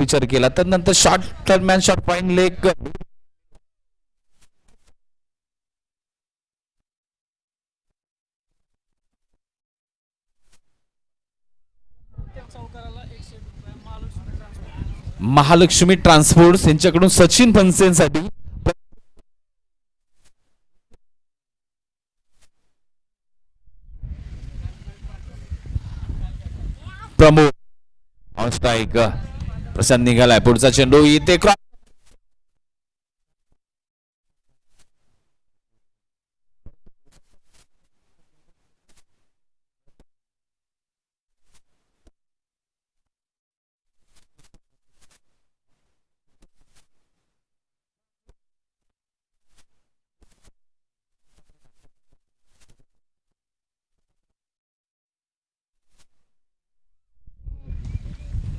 विचार केला तर नंतर शॉर्ट दरम्यान short point leg Mahalakshmi transport यांच्याकडून सचिन फनसेंसाठी प्रमोद ऑन स्ट्राईक प्रशांत निघालाय पुढचा चेंडू इथे क्रॉस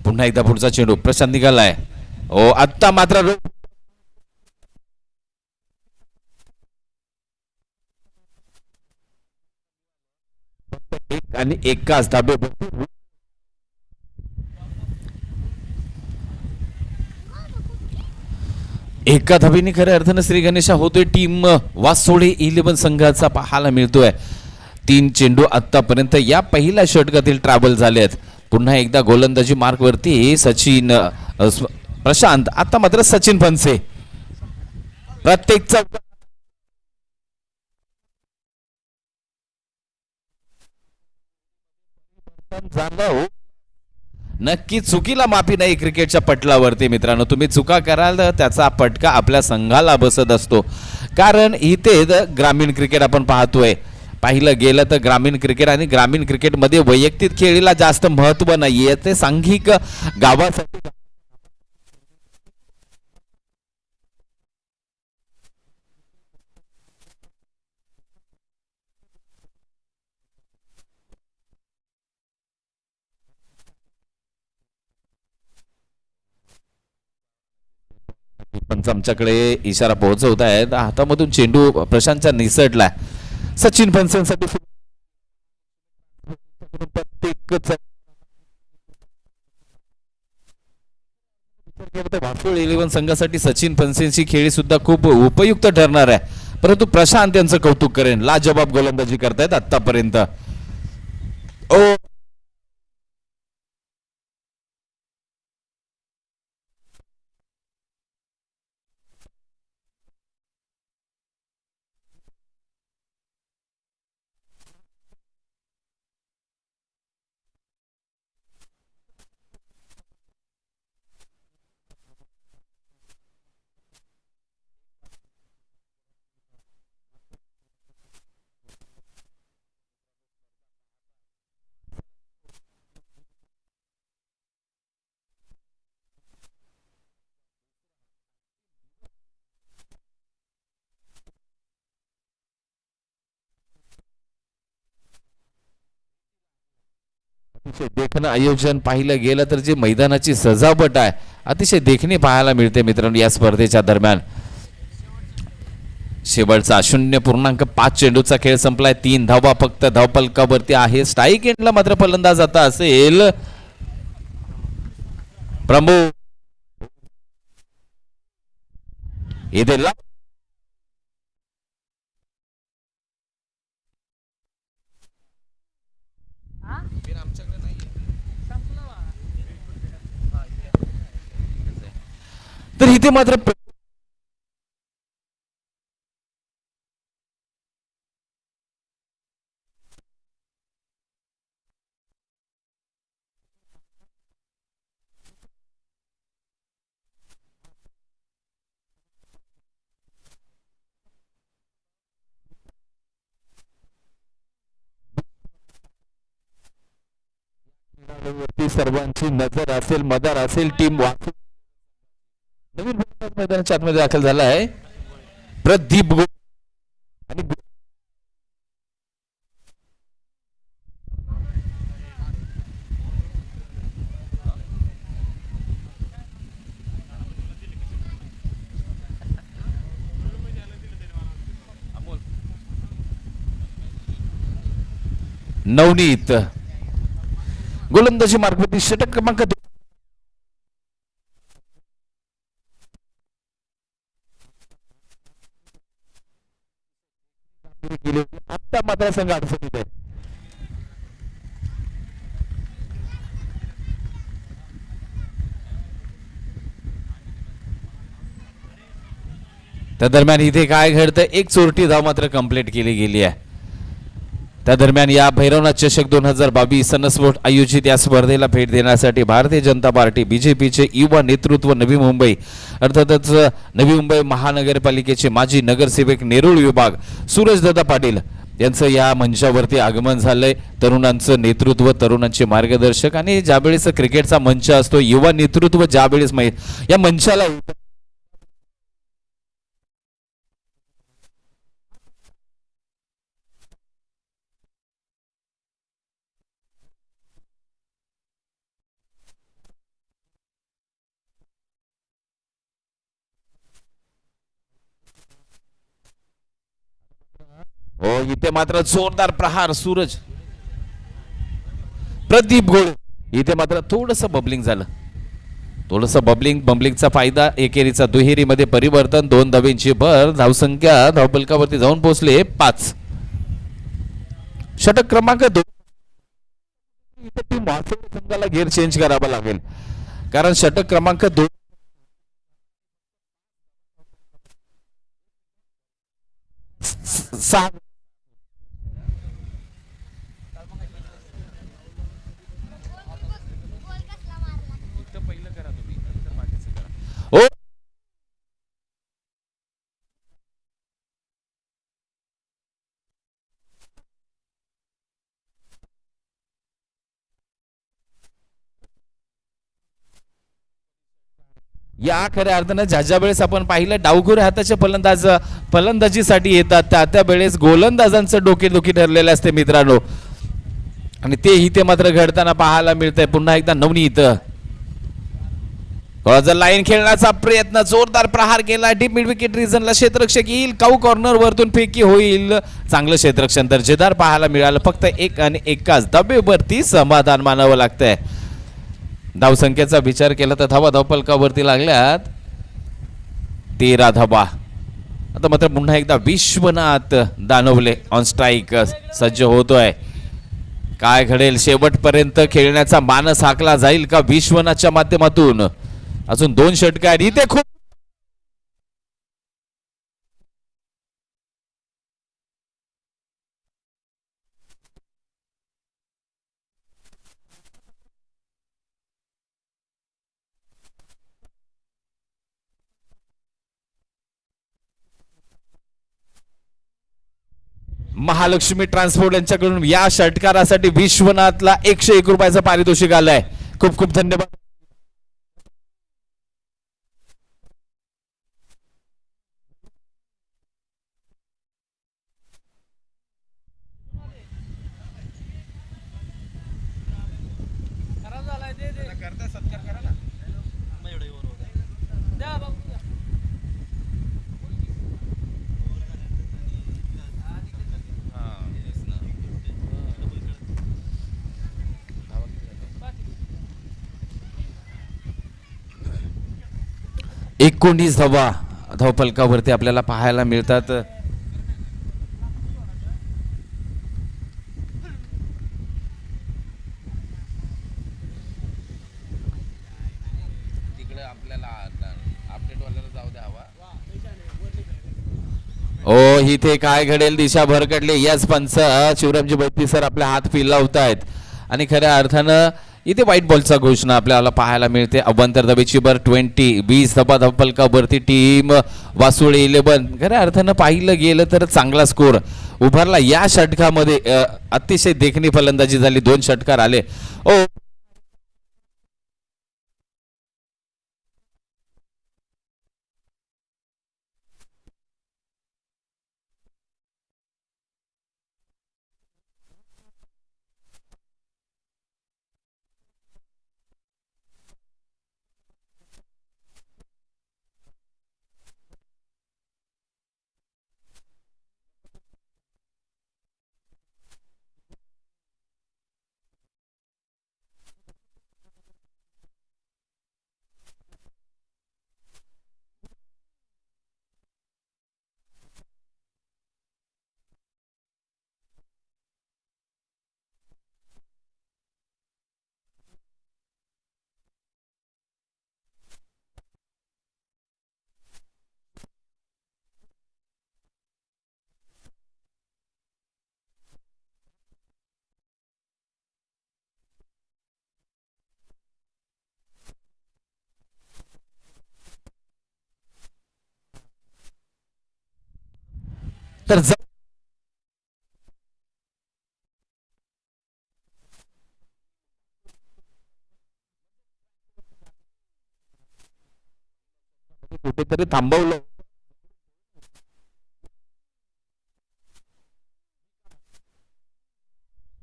पुन्हा एकदा पुढचा चेंडू प्रशांत निघालाय ओ आत्ता मात्र एक आणि एकाच धाबे एका धाबीने खऱ्या अर्थानं श्री गणेशा होतोय टीम वासोडे 11 संघाचा पाहायला मिळतोय 3 चेंडू आतापर्यंत या पहिल्या षटकातील ट्रॅव्हल झालेत. पुन्हा एकदा गोलंदाजी मार्क वरती सचिन प्रशांत आता मात्र सचिन फनसे प्रत्येक नक्की चुकीला माफी नाही क्रिकेटच्या पटलावरती. मित्रांनो तुम्ही चुका कराल तर त्याचा फटका आपल्या संघाला बसत असतो. कारण इथे ग्रामीण क्रिकेट आपण पाहतोय. पाहिलं गेलं तर ग्रामीण क्रिकेट आणि ग्रामीण क्रिकेटमध्ये वैयक्तिक खेळीला जास्त महत्त्व नाहीये. ते सांघिक गावासाठी पंच आमच्याकडे इशारा पोहोचवत आहेत. हातामधून चेंडू प्रशांतच्या निसटलाय. सचिन फनसेंसाठी वासोड 11 संघासाठी सचिन फनसेंची खेळी सुद्धा खूप उपयुक्त ठरणार आहे. परंतु प्रशांत यांचं कौतुक करेन. लाजवाब गोलंदाजी करतायत आतापर्यंत. ओ अतिशय देखणं आयोजन पाहिलं गेलं तर जे मैदानाची सजावट आहे अतिशय देखणी पाहायला मिळते मित्रांनो या स्पर्धेच्या दरम्यान. शेवटचा 0.5 चेंडूचा खेळ संपलाय. 3 धावा फक्त धावफलकावरती आहे. स्ट्राईक एंडला मात्र फलंदाज आता असेल प्रमोद. इथे तर इथे मात्र सर्वांची नजर असेल मदार असेल टीम नवीन मैदानाच्या आतमध्ये दाखल झाला आहे प्रदीप आणि नवनीत गोलंदाजी मार्गवरती षटक क्रमांक केली होती. आता मात्र संघ अडचणीत आहे. त्या दरम्यान इथे काय घडतं, एक चोरटी धाव मात्र कंप्लीट केली गेली आहे. त्या दरम्यान या भैरवनाथ चषक 2022 सनस्पोर्ट आयोजित या स्पर्धेला भेट देण्यासाठी भारतीय जनता पार्टी बीजेपीचे युवा नेतृत्व नवी मुंबई अर्थातच नवी मुंबई महानगरपालिकेचे माजी नगरसेवक नेरूळ विभाग सूरजदादा पाटील यांचं या मंचावरती आगमन झालंय. तरुणांचं नेतृत्व, तरुणांचे मार्गदर्शक आणि ज्यावेळेस क्रिकेटचा मंच असतो, युवा नेतृत्व ज्यावेळेस या मंचाला हो, इथे मात्र जोरदार प्रहार सूरज प्रदीप गोळ इथे मात्र थोडस बबलिंग झालं. थोडस बबलिंगचा फायदा, एकेरीचा दुहेरीमध्ये परिवर्तन, 2 धावेंची भर, धावसंख्या धावफलकावरती जाऊन पोहोचले 5. षटक क्रमांक 2 इथे संघाला गिअर चेंज करावा लागेल, कारण षटक क्रमांक 2 6 ओ या खऱ्या अर्थानं ज्या वेळेस आपण पाहिलं डावखुऱ्या हाताच्या फलंदाजीसाठी येतात, त्या वेळेस गोलंदाजांचं डोकेदुखी ठरलेलं असते मित्रांनो, आणि ते इथे मात्र घडताना पाहायला मिळतंय. पुन्हा एकदा नवनीत लाईन खेळण्याचा प्रयत्न, जोरदार प्रहार केला, डीप मिड विकेट रिजनला क्षेत्ररक्षक येईल, काऊ कॉर्नर वरतून फेकी होईल, चांगलं क्षेत्ररक्षण दर्जेदार पाहायला मिळालं. फक्त एक आणि एकाच धाबेवरती समाधान मानावं लागतंय. धावसंख्येचा विचार केला तर धावा धावफलकावरती लागल्यात 13 धावा. आता मात्र पुन्हा एकदा विश्वनाथ दानवले ऑन स्ट्राईक सज्ज होतोय. काय घडेल, शेवटपर्यंत खेळण्याचा मानस हाकला जाईल का विश्वनाथच्या माध्यमातून? अजून 2 षटक आहेत इथे. खूप महालक्ष्मी ट्रान्सपोर्ट यांच्याकडून या षटकारासाठी विश्वनाथला 101 रुपयाचं पारितोषिक आलंय. खूप खूप धन्यवाद. एकोणीस धावा धावफलकावरती आपल्याला पाहायला मिळतात. ओ इथे काय घडेल, दिशा भरकटली. यस पंच शिवरामजी बैती सर आपल्या हात फिरलावतायत आणि खऱ्या अर्थानं इथे व्हाईट बॉलचा घोषणा आपल्याला पाहायला मिळते. अभ्यंतर धावेची बर 20 धावा धावफलकावरती टीम वासोळे 11. खऱ्या अर्थानं पाहिलं गेलं तर चांगला स्कोर उभारला या षटकामध्ये. अतिशय देखणी फलंदाजी झाली, 2 षटकार आले. ओ तर कुठेतरी थांबवलं.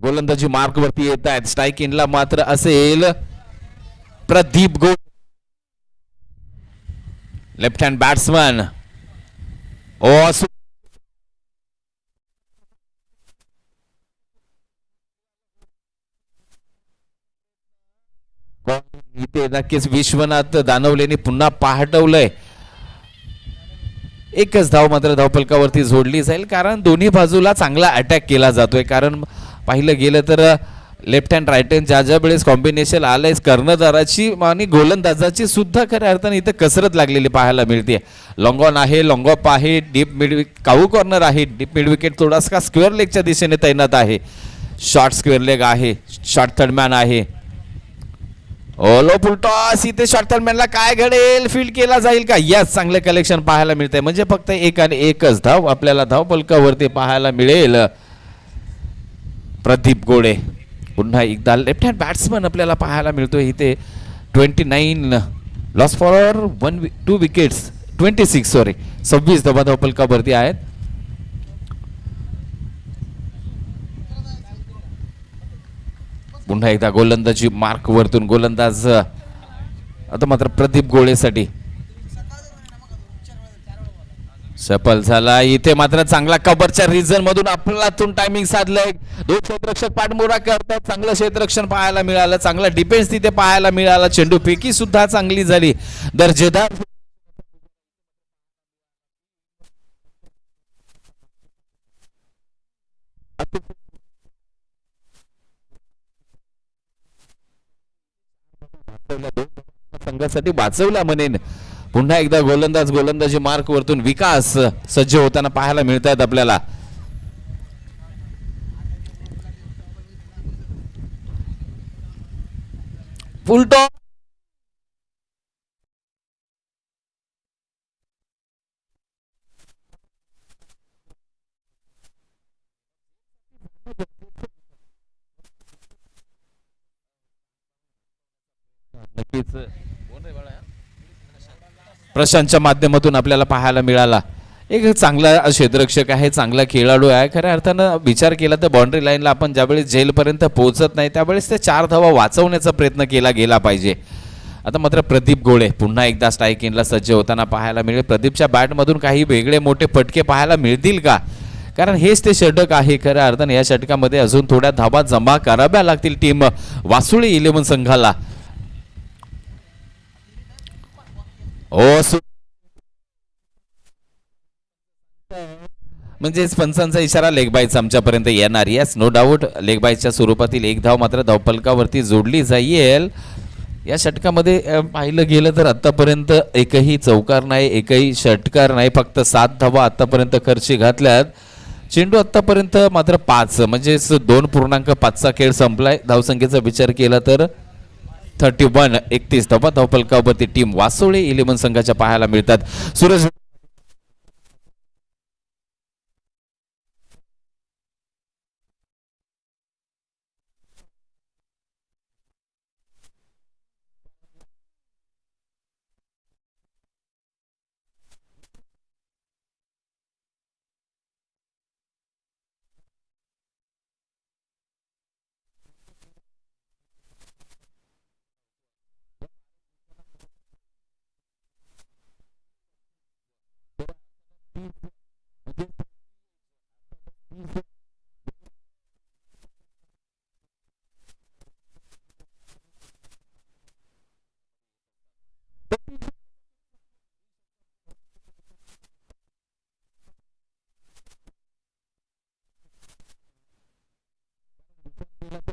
गोलंदाजी मार्क वरती येत आहेत. स्ट्राईक इनला मात्र असेल प्रदीप गोड, लेफ्ट हँड बॅट्समन. ओ इथे नक्कीच विश्वनाथ दानवलेने पुन्हा पाहटवलंय. एकच धाव मात्र धावफलकावरती जोडली जाईल, कारण दोन्ही बाजूला चांगला अटॅक केला जातोय. कारण पाहिलं गेलं तर लेफ्ट हँड राईट हँड ज्या ज्या वेळेस कॉम्बिनेशन आलंय, कर्णधाराची आणि गोलंदाजाची सुद्धा खऱ्या अर्थाने इथं कसरत लागलेली पाहायला मिळते. लॉंग ऑन आहे, लॉंग ऑफ आहे, डीप मिड काऊ कॉर्नर आहे, डीप मिड विकेट थोडासा स्क्वेअर लेगच्या दिशेने तैनात आहे. शॉर्ट स्क्वेअर लेग आहे, शॉर्ट थर्डमॅन आहे. ओलो फुलटॉस, इथे शॉर्ट थर्डमॅनला काय घडेल, फील्ड केला जाईल का? यस, चांगले कलेक्शन पाहायला मिळतंय. म्हणजे फक्त एक आणि एकच धाव आपल्याला धावफलकावरती पाहायला मिळेल. प्रदीप गोडे पुन्हा एकदा लेफ्ट हँड बॅट्समन आपल्याला पाहायला मिळतोय इथे. 29 लॉस फॉर 2 विकेट्स, 26 सॉरी 26 धावा धावफलकावरती आहेत. पुन्हा एकदा गोलंदाजी मार्क वरतून गोलंदाज आता मात्र प्रदीप गोळेसाठी सफल झाला. इथे मात्र चांगला कव्हरच्या रिजन मधून आपल्यातून टायमिंग साधलंय. दोन क्षेत्ररक्षक पाठमोरा करतात. चांगलं क्षेत्ररक्षण पाहायला मिळालं, चांगला डिफेन्स तिथे पाहायला मिळाला. चेंडू फेकी सुद्धा चांगली झाली, दर्जेदार. संघासाठी वाचवला म्हणेन. पुन्हा एकदा गोलंदाजी मार्क वरतून विकास सज्ज होताना पाहायला मिळत आहेत आपल्याला. फुलटॉ नक्कीच प्रशांतच्या माध्यमातून आपल्याला पाहायला मिळाला. एक चांगला क्षेत्ररक्षक आहे, चांगला खेळाडू आहे. खऱ्या अर्थानं विचार केला तर बाउंड्री लाईनला आपण ज्यावेळेस जेलपर्यंत पोहोचत नाही त्यावेळेस ते 4 धावा वाचवण्याचा प्रयत्न केला गेला पाहिजे. आता मात्र प्रदीप गोळे पुन्हा एकदा स्ट्राईक इनला सज्ज होताना पाहायला मिळेल. प्रदीपच्या बॅटमधून काही वेगळे मोठे फटके पाहायला मिळतील का? कारण हेच ते षटक आहे. खऱ्या अर्थानं या षटकामध्ये अजून थोड्या धावा जमा कराव्या लागतील टीम वासुळी 11 संघाला. म्हणजेच पंचांचा इशारा लेग बाईच आमच्यापर्यंत येणार. यस, नो डाऊट लेग बाईच्या स्वरूपातील एक धाव मात्र धावफलकावरती जोडली जाईल. या षटकामध्ये पाहिलं गेलं तर आतापर्यंत एकही चौकार नाही, एकही षटकार नाही, फक्त 7 धावा आतापर्यंत खर्ची घातल्यात. चेंडू आतापर्यंत मात्र 5 म्हणजेच 2.5चा खेळ संपलाय. धावसंख्येचा विचार केला तर 31 धावा धावफलकावरती टीम वासोळे 11 संघाच्या पाहायला मिळतात. सूरज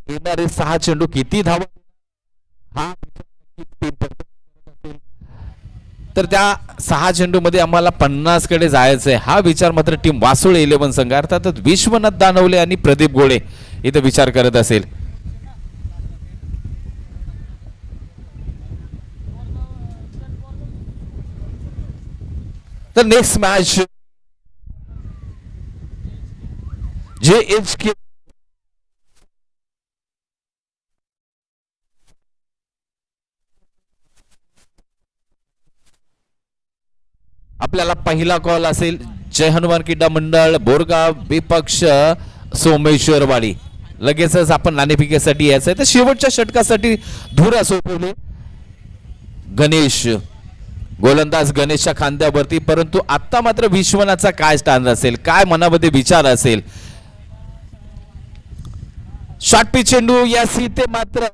येणारे 6 चेंडू किती धावा हा तर त्या 6 चेंडू मध्ये आम्हाला 50 कडे जायचंय हा विचार मात्र टीम वासुळे 11 संघ अर्थात विश्वनाथ दानवले आणि प्रदीप गोळे इथे विचार करत असेल. तर नेक्स्ट मॅच JHK आपल्याला पहिला कॉल असेल जय हनुमान क्रीडा मंडळ बोरगाव विपक्ष सोमेश्वरवाडी. लगेचच आपण नाणेफेकीसाठी यायचं आहे तर शेवटच्या षटकासाठी धुरा सोपवले गणेश, गोलंदाज गणेशच्या खांद्यावरती. परंतु आता मात्र विश्वनाथचा काय स्टॅन्ड असेल, काय मनामध्ये विचार असेल. शॉर्ट पिच चेंडू या सीते मात्र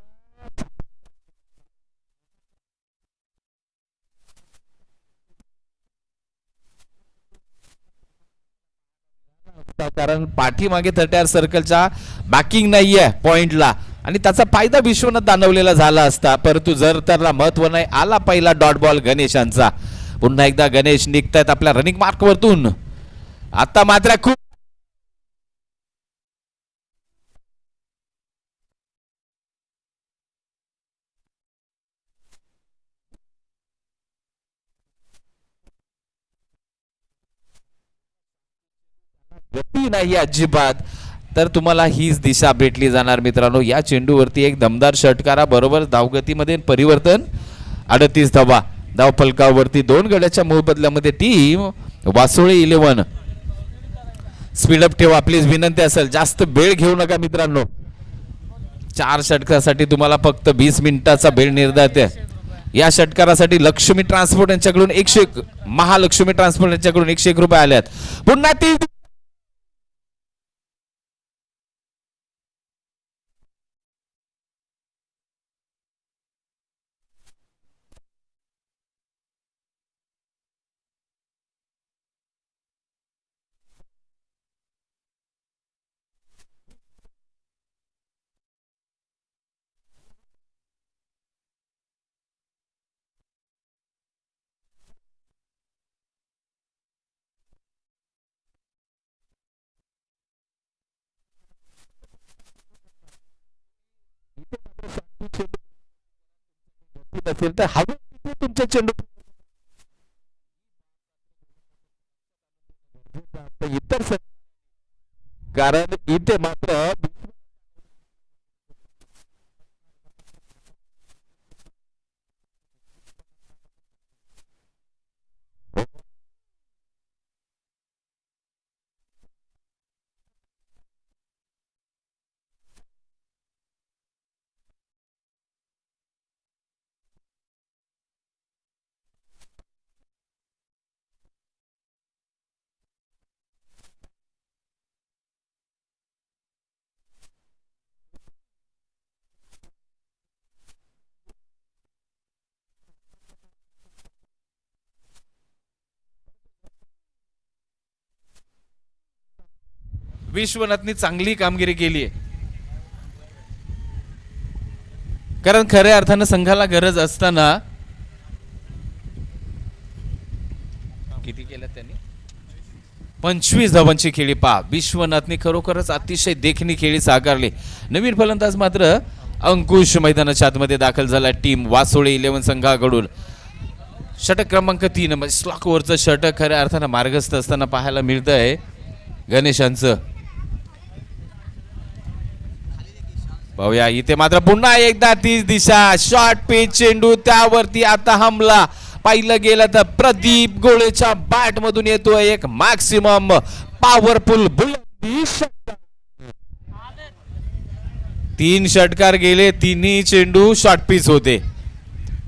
कारण पाठीमागे 30 सर्कलच्या बॅकिंग नाहीये पॉइंटला आणि त्याचा फायदा विश्वनाथ दानवलेला झाला असता. परंतु जर त्याला महत्व नाही आला पहिला डॉट बॉल गणेशांचा. पुन्हा एकदा गणेश निघतायत आपल्या रनिंग मार्क वरतून. आता मात्र खूप गती नाही अजिबात. तर तुम्हाला हीच दिशा भेटली जाणार मित्रांनो. या चेंडूवरती एक दमदार षटकारा बरोबर धावगतीमध्ये परिवर्तन. 38 धावा धावफलकावरती 2 गड्याच्या मोबदल्यामध्ये टीम वासोळे 11. स्पीडअप ठेवा प्लीज, विनंती असेल. जास्त वेळ घेऊ नका मित्रांनो. 4 षटकासाठी तुम्हाला फक्त 20 मिनिटाचा वेळ निर्धारित आहे. या षटकारासाठी लक्ष्मी ट्रान्सपोर्ट यांच्याकडून 101 महालक्ष्मी ट्रान्सपोर्ट यांच्याकडून 101 रुपये आल्यात. पुन्हा ती नसेल तर हवे तुमच्या चेंडू इतर कारण इथे मात्र विश्वनाथनी चांगली कामगिरी केली आहे. कारण खऱ्या अर्थानं संघाला गरज असताना किती केलं त्यांनी 25 धावांची खेळी पहा. विश्वनाथने खरोखरच अतिशय देखणी खेळी साकारली. नवीन फलंदाज मात्र अंकुश मैदानाच्या आतमध्ये दाखल झाला टीम वासोळे 11 संघाकडून. षटक क्रमांक 3 म्हणजे स्लॉक वरचं षटक खऱ्या अर्थानं मार्गस्थ असताना पाहायला मिळत आहे गणेशांचं. पाहूया इथे मात्र पुन्हा एकदा तीच दिशा. शॉर्ट पिच चेंडू त्यावरती आता हमला. पाहिलं गेलं तर प्रदीप गोळेच्या बॅट मधून येतोय एक मॅक्सिमम पॉवरफुल बुलंदी षटकार. 3 षटकार गेले, 3ही चेंडू शॉर्ट पिच होते.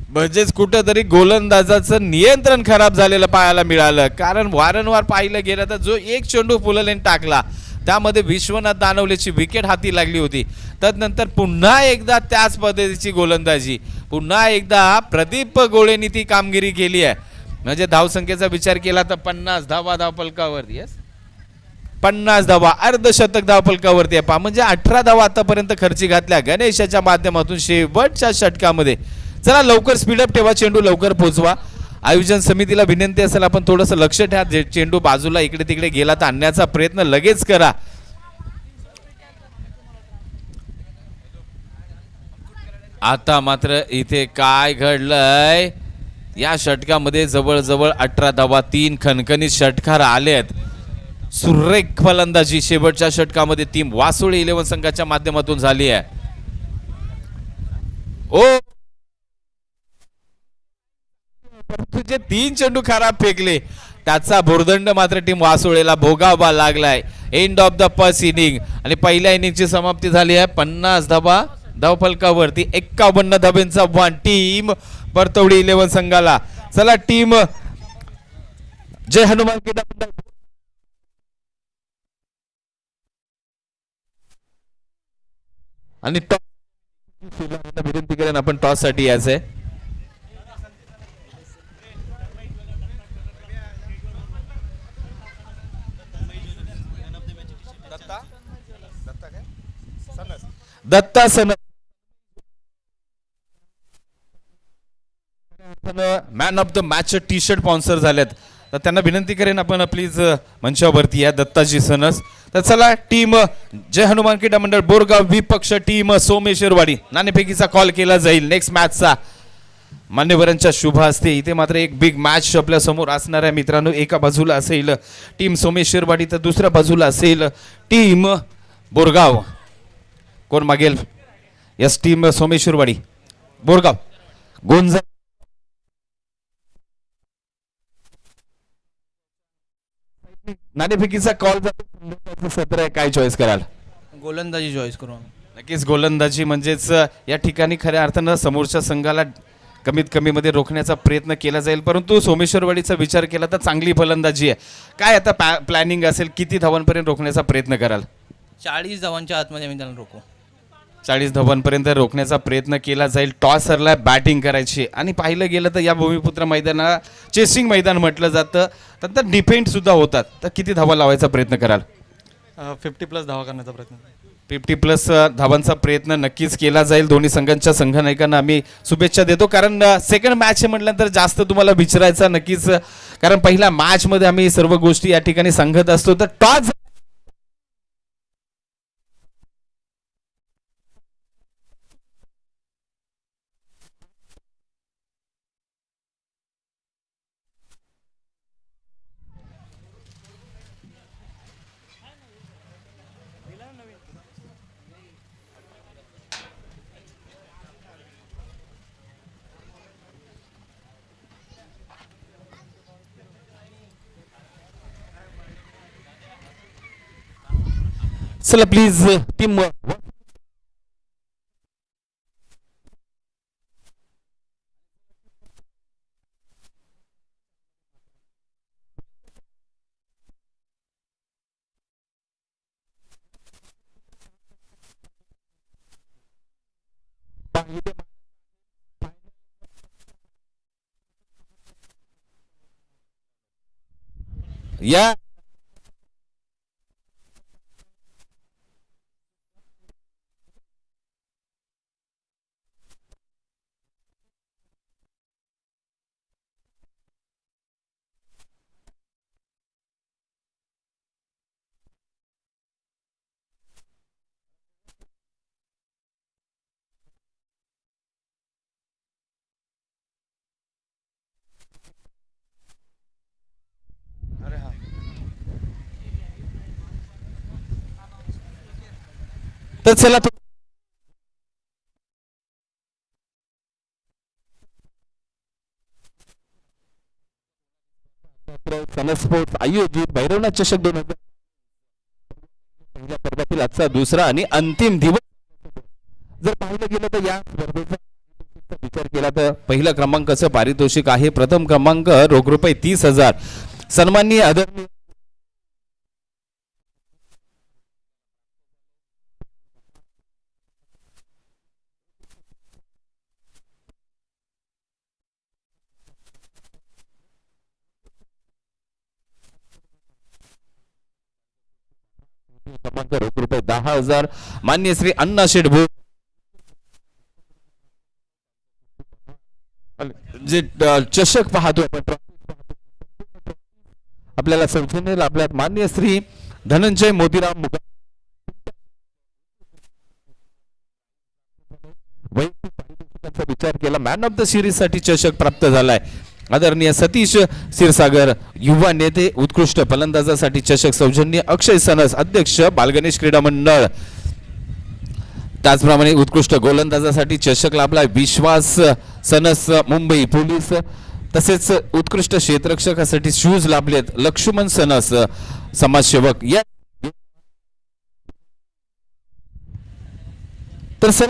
म्हणजेच कुठंतरी गोलंदाजाचं नियंत्रण खराब झालेलं पाहायला मिळालं. कारण वारंवार पाहिलं गेलं तर जो एक चेंडू फुललेन टाकला त्यामध्ये विश्वनाथ दानवलेची विकेट हाती लागली होती. तदनंतर पुन्हा एकदा त्याच पद्धतीची गोलंदाजी, पुन्हा एकदा प्रदीप गोळेंनी ती कामगिरी केली आहे. म्हणजे धावसंख्येचा विचार केला तर 50 धावा धावफलकावरती. 50 धावा अर्धशतक धावफलकावरती आहे. म्हणजे 18 धावा आतापर्यंत खर्ची घातल्या गणेशाच्या माध्यमातून शेवटच्या षटकामध्ये. चला लवकर स्पीडअप ठेवा, चेंडू लवकर पोहोचवा. आयोजन समितीला विनंती असेल आपण थोडंसं लक्ष ठेवा. चेंडू बाजूला इकडे तिकडे गेला तर आणण्याचा प्रयत्न लगेच करा. आता मात्र इथे काय घडलंय या षटकामध्ये जवळजवळ 18 धावा, 3 खणखणीत षटकार आलेत. सुरेख फलंदाजी शेवटच्या षटकामध्ये टीम वासोळे 11 संघाच्या माध्यमातून झाली आहे. ओ तुझे 3 चेंडू खराब फेकले, त्याचा भुर्दंड मात्र टीम वासोळेला भोगावा लागलाय. End of the first inning आणि पहिल्या इनिंगची समाप्ती झाली आहे. 50 धावा धावफलकावरती 51 धाब्यांचा वन टीम परतवडी 11 संघाला. चला टीम जय हनुमान क्रीडा मंडळ आणि विनंती करेन आपण टॉस साठी यायचंय. Datta son man of the match T shirt sponsor झालेत, तर त्यांना विनंती करेन आपण प्लीज मंचावरती या. दत्ताजी सनस. तर चला टीम जय हनुमान क्रीडा मंडळ बोरगाव विपक्ष टीम सोमेश्वरवाडी. नाणेफेकीचा कॉल केला जाईल नेक्स्ट मॅचचा मान्यवरांच्या शुभ हस्ते. इथे मात्र एक बिग मॅच आपल्या समोर असणार आहे मित्रांनो. एका बाजूला असेल टीम सोमेश्वरवाडी तर दुसऱ्या बाजूला असेल टीम बोरगाव. कोण मागेल? Yes team Someshwarwadi Borgaon. गोंजा नाणेफेकीचा कॉल जातो. सत्र आहे, काय चॉईस कराल? गोलंदाजी चॉईस करू आम्ही. नक्कीच गोलंदाजी म्हणजेच या ठिकाणी खऱ्या अर्थानं समोरच्या संघाला कमीत कमी मध्ये रोखण्याचा प्रयत्न केला जाईल. परंतु सोमेश्वरवाडीचा विचार केला तर चांगली फलंदाजी आहे. काय आता प्लॅनिंग असेल, किती धावांपर्यंत रोखण्याचा प्रयत्न कराल? 40 धावांच्या आतमध्ये आम्ही त्याला रोखू. 40 धावांपर्यंत रोखण्याचा प्रयत्न केला जाईल. टॉस हरला, बॅटिंग करायची आणि पाहिलं गेलं तर या भूमिपुत्र मैदानाला चेसिंग मैदान म्हटलं जातं, तर डिफेंड सुद्धा होतात. तर किती धावा लावायचा प्रयत्न कराल? 50+ धावा करण्याचा प्रयत्न. 50+ धावांचा प्रयत्न नक्कीच केला जाईल. दोन्ही संघांच्या संघनायकांना आम्ही शुभेच्छा देतो, कारण सेकंड मॅच म्हटल्यानंतर जास्त तुम्हाला विचारायचा नक्कीच, कारण पहिल्या मॅच मध्ये आम्ही सर्व गोष्टी या ठिकाणी सांगत असतो. तर टॉस चला प्लीज टीम या तर चला स्पोर्ट्स आयोजित भैरवनाथ चषक 2000 पहिल्या पर्वातील आजचा दुसरा आणि अंतिम दिवस. जर पाहिलं गेलं तर या स्पर्धेचा विचार केला तर पहिला क्रमांकाचं पारितोषिक आहे. प्रथम क्रमांक रोख रुपये 30,000. सन्माननीय आदरणीय क्रमांक रोख रुपये 10,000. मान्य श्री अण्णा शेठ भोग जे चषक पाहतो आपण आपल्याला सौजन्य लाभल्यात. मान्य श्री धनंजय मोतीराम मुगा वैयक्तिक पारितोषिकांचा विचार केला. मॅन ऑफ द सिरीज साठी चषक प्राप्त झालाय. आदरणीय सतीश क्षीरसागर युवा नेते उत्कृष्ट फलंदाजासाठी चषक सौजन्य अक्षय सनस अध्यक्ष बालगणेश क्रीडा मंडळ. त्याचप्रमाणे उत्कृष्ट गोलंदाजासाठी चषक लाभला विश्वास सनस मुंबई पोलीस. तसेच उत्कृष्ट क्षेत्ररक्षकासाठी शूज लाभलेत लक्ष्मण सनस समाजसेवक. या तर सर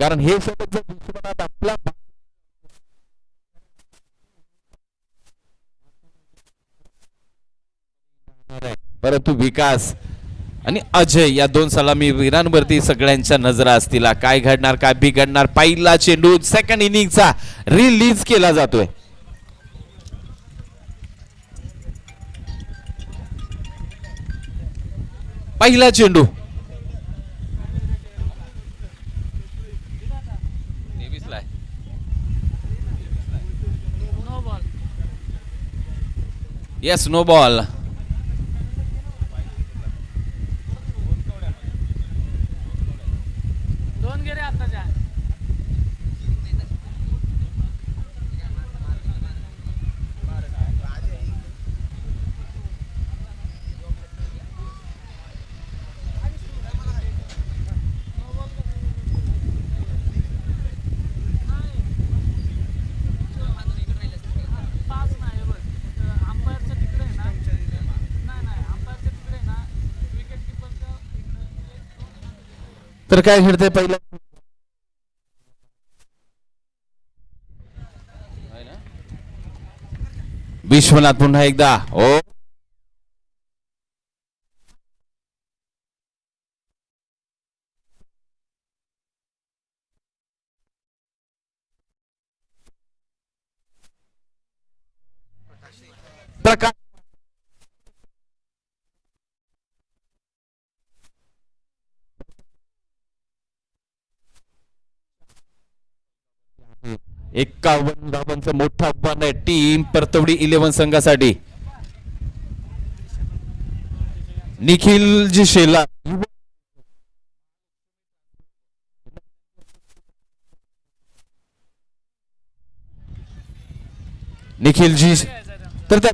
कारण हे षटक जर दुश्मनात आपला परंतु विकास आणि अजय या दोन सलामी वीरांवरती सगळ्यांच्या नजरा असतील. काय घडणार काय बिघडणार. पहिला चेंडू सेकंड इनिंगचा रिलीज केला जातोय. पहिला चेंडू येस नो बॉल. तर काय घडतंय पहिलं विश्वनाथ पुन्हा एकदा. ओ प्रकाश एक्कावन्न धावांचं मोठं आव्हान आहे टीम परतवडी 11 संघासाठी. निखिलजी शेला निखिलजी तर त्या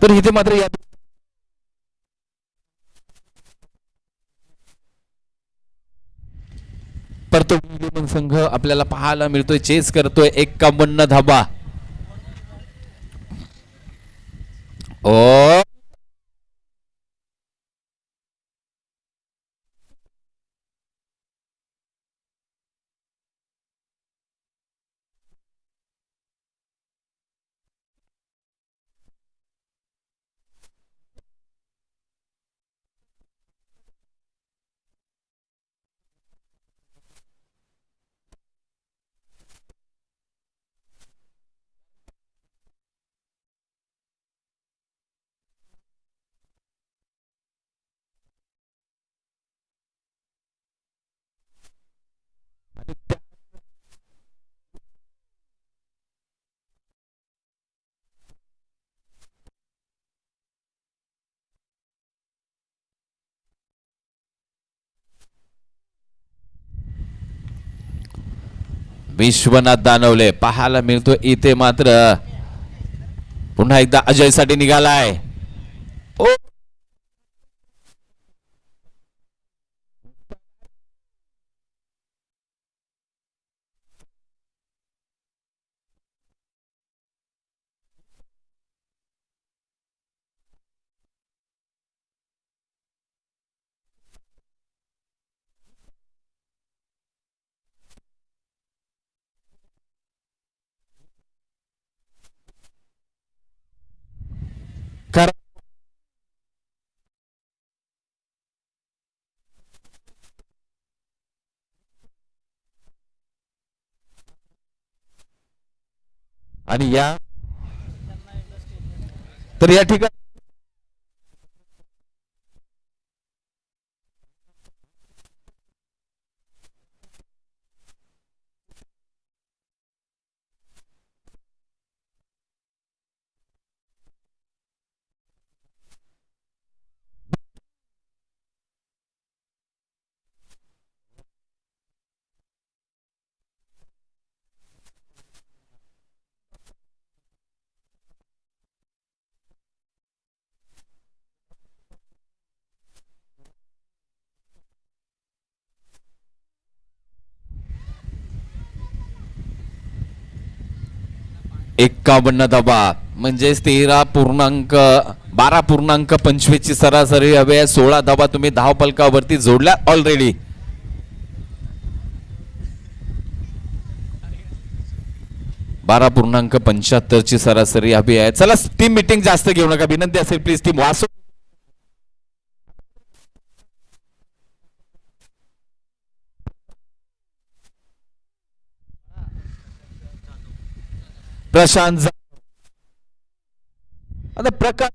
तर इथे मात्र या परतवडी संघ आपल्याला पाहायला मिळतोय चेस करतोय 51 धावा. ओ विश्वनाथ दानवले पाहायला मिळतो इथे मात्र पुन्हा एकदा अजय साठी निघालाय. आणि या तर या ठिकाणी एक्कावन्न धावा म्हणजेच 12.25 ची सरासरी हवी आहे. 16 धावा तुम्ही धाव फलकावरती जोडल्या ऑलरेडी. बारा 12.75 ची सरासरी हवी आहे. चला टीम मीटिंग जास्त घेऊ नका विनंती असेल प्लीज. टीम वासो प्रशांत आता प्रकाश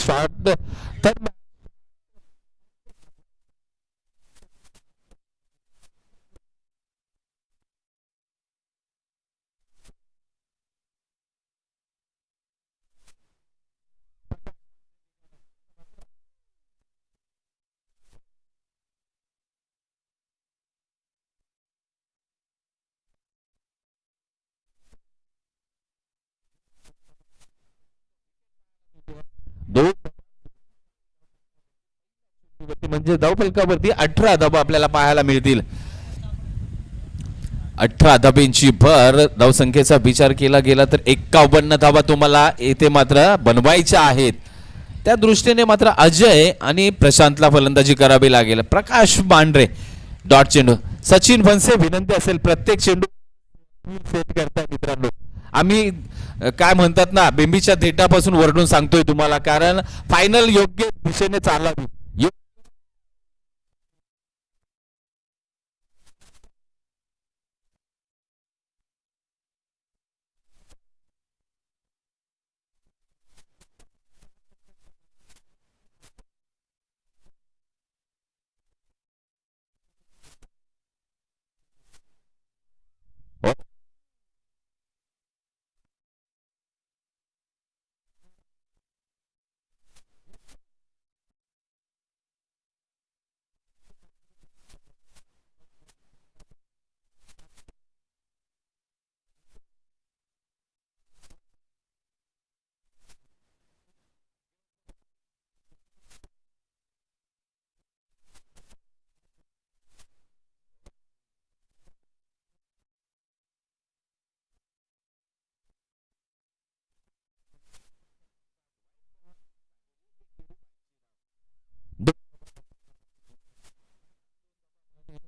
शॉट तर दोन म्हणजे धाव फलकावरती 18 धावा आपल्याला पाहायला मिळतील. 18 धाब्यांची भर धावसंख्येचा विचार केला गेला तर 51 धावा तुम्हाला येथे मात्र बनवायच्या आहेत. त्या दृष्टीने मात्र अजय आणि प्रशांतला फलंदाजी करावी लागेल. प्रकाश मांढरे डॉट चेंडू. सचिन भन्से विनंती असेल प्रत्येक चेंडू सेट करता मित्रांनो. आम्ही काय म्हणतात ना बेंबीच्या देठापासून वरडून सांगतोय तुम्हाला कारण फायनल योग्य दिशेने चालावी.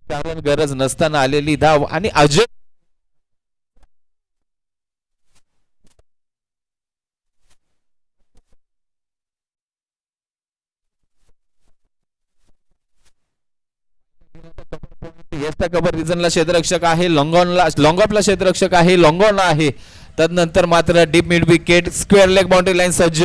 कारण गरज नसताना आलेली धाव आणि अजय कबर रिजनला क्षेत्ररक्षक आहे. लॉंगॉफला क्षेत्ररक्षक आहे. लॉंगॉनला आहे. तदनंतर मात्र deep mid wicket square leg boundary line सज्ज.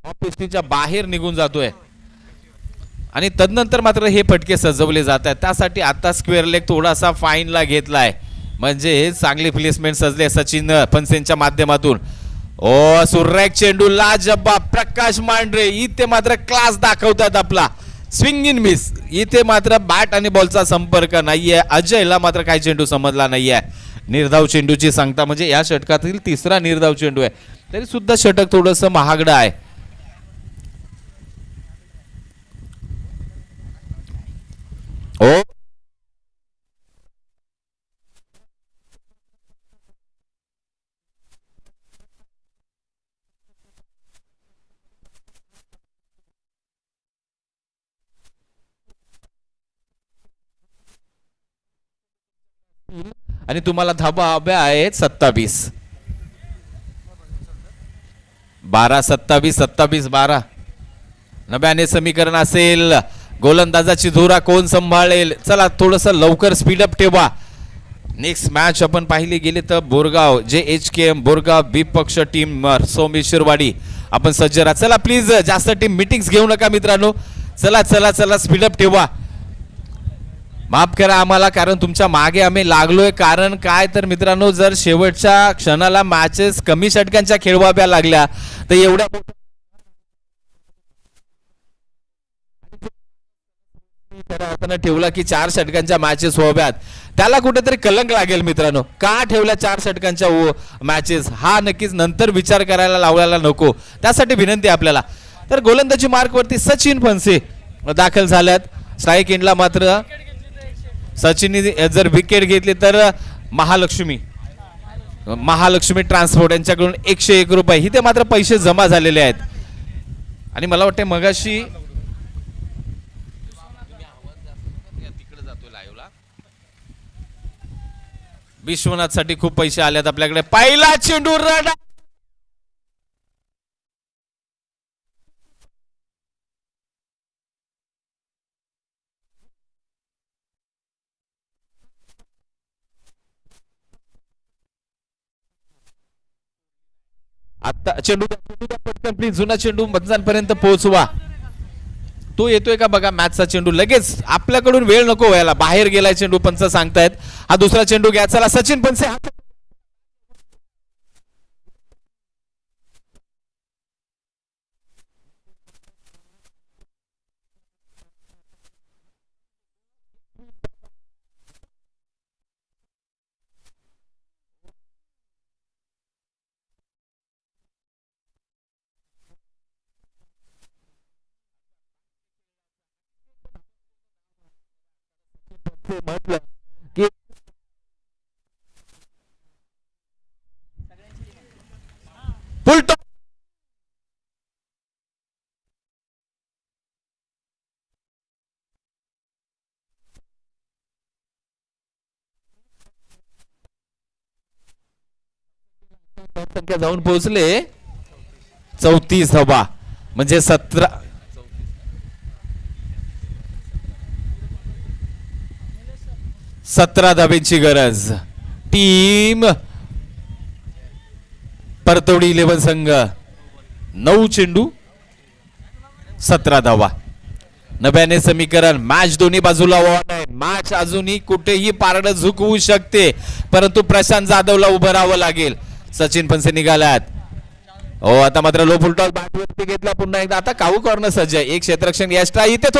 ऑफिसच्या बाहेर निघून जातोय आणि तदनंतर मात्र हे फटके सजवले जात आहेत. त्यासाठी आता स्क्वेअर लेग थोडासा फाईनला घेतलाय म्हणजे चांगली प्लेसमेंट सजले सचिन फनसेंच्या माध्यमातून. ओ सुरेख चेंडू लाजबाब प्रकाश मांढरे इथे मात्र क्लास दाखवतात आपला स्विंग इन मिस. इथे मात्र बॅट आणि बॉलचा संपर्क नाहीये. अजयला मात्र काही चेंडू समजला नाहीये. निर्धाव चेंडूची सांगता म्हणजे या षटकातील तिसरा निर्धाव चेंडू आहे, तरी सुद्धा षटक थोडस महागडं आहे. ओ आणि तुम्हाला धाबा हव्या आहेत 27. 12 27 27 12. नव्याने समीकरण असेल. गोलंदाजाची धुरा कोण सांभाळेल. चला थोडस लवकर स्पीडअप ठेवा. नेक्स्ट मॅच आपण पाहिली गेली तर बोरगाव JHKM बोरगाव विपक्ष टीम सोमेश्वरवाडी आपण सज्ज राहा. चला प्लीज जास्त टीम मीटिंग्स घेऊ नका मित्रांनो. चला चला चला स्पीडअप ठेवा. माफ करा आम्हाला कारण तुमच्या मागे आम्ही लागलोय. कारण काय तर मित्रांनो जर शेवटच्या क्षणाला मॅचेस कमी षटकांच्या खेळवाव्या लागल्या तर एवढ्या ठेवला की 4 षटकांच्या मॅचेस व्हाव्यात त्याला कुठेतरी कलंक लागेल मित्रांनो. का ठेवल्या 4 षटकांच्या मॅचेस हा नक्कीच नंतर विचार करायला लावायला नको. त्यासाठी विनंती आपल्याला. तर गोलंदाजी मार्क वरती सचिन फणसे दाखल झाल्यात. स्ट्राईक एंडला मात्र सचिनने जर विकेट घेतली तर महालक्ष्मी ट्रान्सपोर्ट यांच्याकडून 101 रुपये इथे मात्र पैसे जमा झालेले आहेत. आणि मला वाटतं मगाशी विश्वनाथ साठी खूप पैसे आलेत आपल्याकडे. पहिला चेंडू रडा आता चेंडू पटकन प्लीज जुना चेंडू मतदानपर्यंत पोहोचवा. तो येतोय का बघा मॅचचा चेंडू. लगेच आपल्याकडून वेळ नको व्हायला. बाहेर गेलाय चेंडू पंच सांगतायत. हा दुसरा चेंडू घ्या. चला सचिन पंचे म्हटलं की फुल टॉप संख्या जाऊन पोहोचले 34 धावा म्हणजे 17 धाब्यांची गरज. टीम परतवडी 11 संघ 9 चेंडू 17 धावा. नव्याने समीकरण. मॅच दोन्ही बाजूला आहे. मॅच अजूनही कुठेही पारड झुकवू शकते परंतु प्रशांत जाधवला उभं राहावं लागेल. सचिन पंचे निघाल्यात. हो आता मात्र लो फुलटॉस बॅटवरती घेतला पुन्हा एकदा. आता काऊ कॉर्नर सज्ज आहे. एक क्षेत्ररक्षण एक्स्ट्रा इथे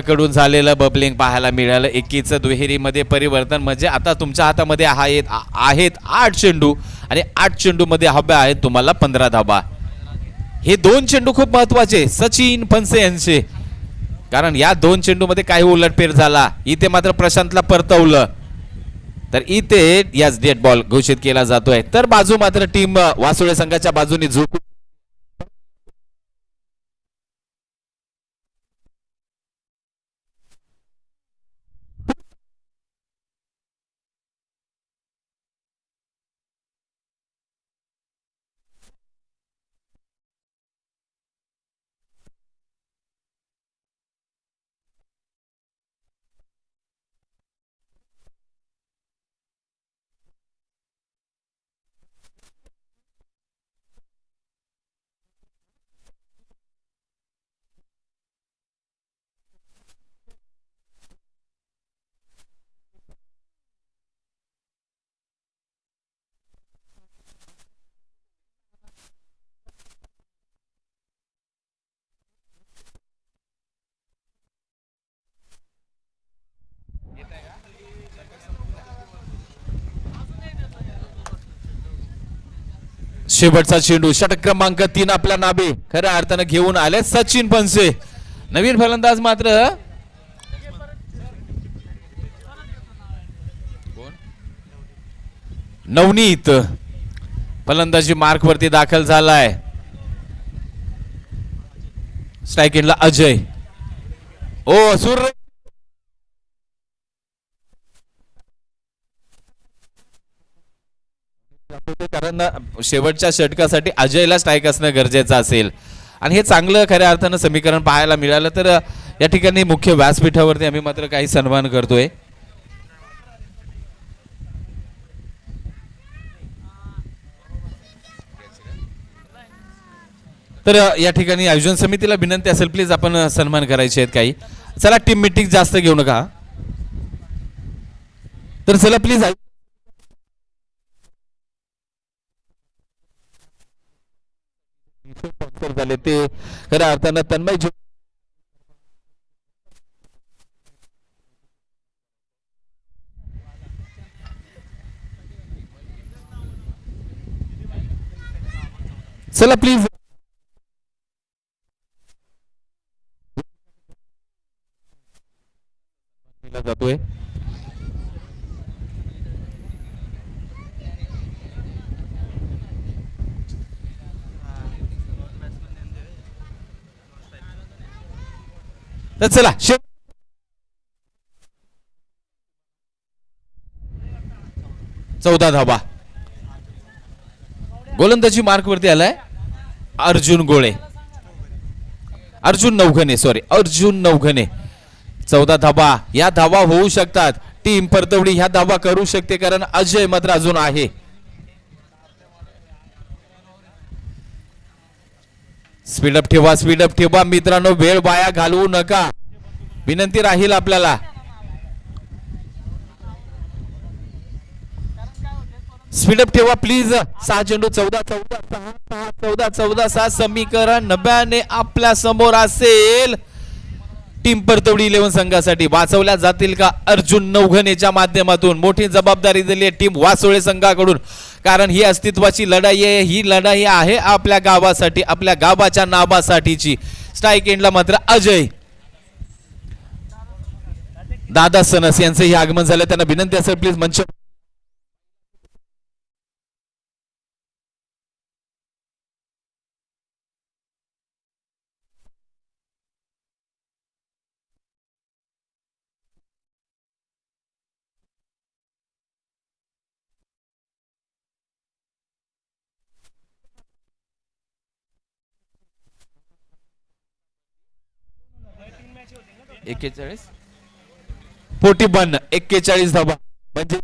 कडून झालेलं बबलिंग पाहायला मिळालं. एकीचं दुहेरीमध्ये परिवर्तन म्हणजे आता तुमच्या हातामध्ये आहेत 8 चेंडू आणि 8 चेंडू मध्ये हव्या आहेत तुम्हाला 15 धाबा. हे 2 चेंडू खूप महत्वाचे सचिन फणसे यांचे कारण या 2 चेंडू मध्ये काही उलटफेर झाला. इथे मात्र प्रशांतला परतवलं तर इथे याच डेड बॉल घोषित केला जातोय. तर बाजू मात्र टीम वासोळे संघाच्या बाजूने झुकू शेवटचा चेंडू षटक क्रमांक 3 आपल्या नाबे खऱ्या अर्थानं घेऊन आले सचिन बनसे. नवीन फलंदाज मात्र नवनीत फलंदाजी मार्क वरती दाखल झालाय. स्ट्राईक एंडला अजय. ओ सूर्य कारण शेवटच्या षटकासाठी अजयला स्ट्राईक असणं गरजेचं असेल आणि हे चांगलं खऱ्या अर्थानं समीकरण पाहायला मिळालं. तर या ठिकाणी मुख्य व्यासपीठावरती आम्ही मात्र काही सन्मान करतोय. तर या ठिकाणी आयोजन समितीला विनंती असेल प्लीज आपण सन्मान करायचे आहेत काही. चला टीम मीटिंग जास्त घेऊ नका. तर चला प्लीज झाले ते खऱ्या अर्थानं तन्मय चला प्लीज जातोय. तर चला 14 धावा. गोलंदाजी मार्क वरती आलाय अर्जुन गोळे. अर्जुन नवघने 14 धावा. या धावा होऊ शकतात. टीम परतवडी ह्या धावा करू शकते कारण अजय मात्र अजून आहे. स्पीडअप ठेवा मित्रांनो. वेळ वाया घालवू नका विनंती राहील आपल्याला. स्पीडअप ठेवा प्लीज. 6 चेंडू 14 समीकरण 99 आपल्या समोर असेल. टीम परतवडी 11 संघासाठी वाचवल्या जातील का अर्जुन नवघनेच्या माध्यमातून. मोठी जबाबदारी दिली आहे टीम वासोळे संघाकडून कारण ही अस्तित्वाची लढाई आहे. ही लढाई आहे आपल्या गावासाठी आपल्या गावाच्या नावासाठीची. स्ट्राईक एंडला मात्र अजय. दादा सनस यांचंही आगमन झालं. त्यांना विनंती असेल प्लीज मंच. एक्केचाळीस 41 धावा म्हणजे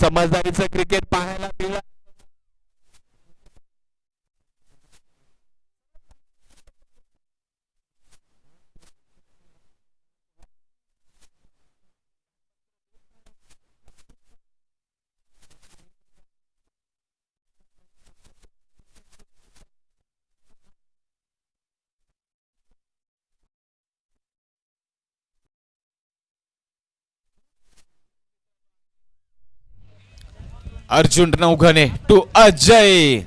समजदारीचं क्रिकेट पाहायला मिळालं. अर्जुन नवघने टू अजय.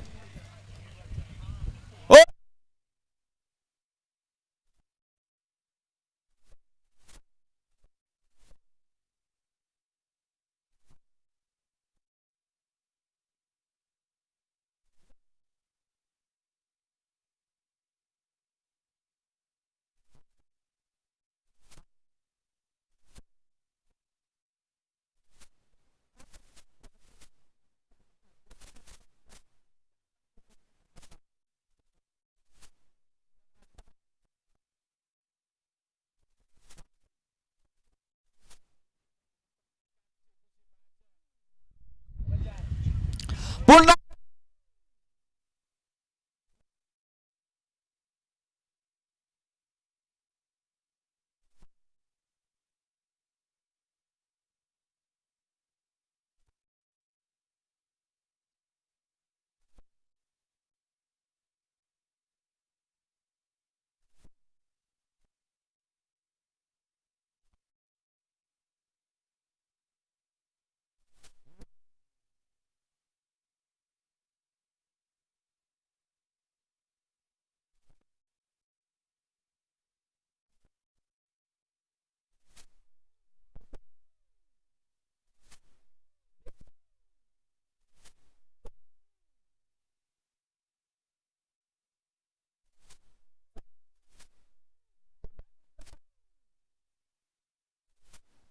पुन्हा